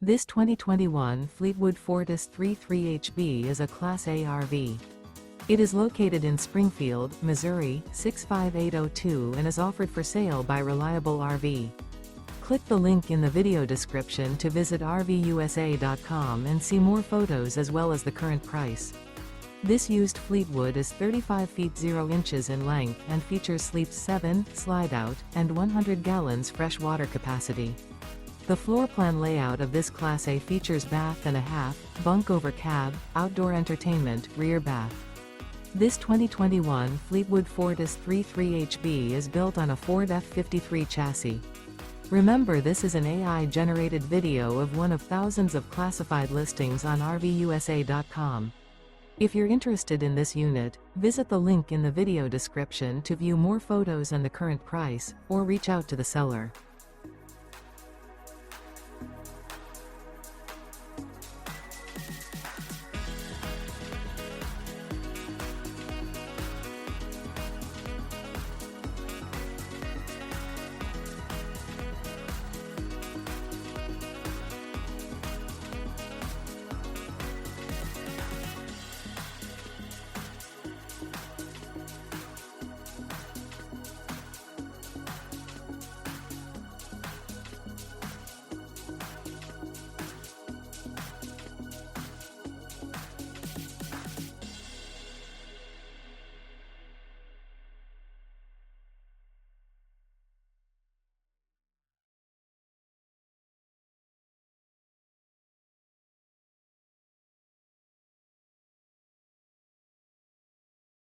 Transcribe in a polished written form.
This 2021 Fleetwood Fortis 33HB is a Class A RV. It is located in Springfield, Missouri, 65802 and is offered for sale by Reliable RV. Click the link in the video description to visit RVUSA.com and see more photos as well as the current price. This used Fleetwood is 35 feet 0 inches in length and features sleeps 7, Slideout, and 100 gallons fresh water capacity. The floor plan layout of this Class A features bath and a half, bunk over cab, outdoor entertainment, rear bath. This 2021 Fleetwood Fortis 33HB is built on a Ford F-53 chassis. Remember, this is an AI-generated video of one of thousands of classified listings on RVUSA.com. If you're interested in this unit, visit the link in the video description to view more photos and the current price, or reach out to the seller.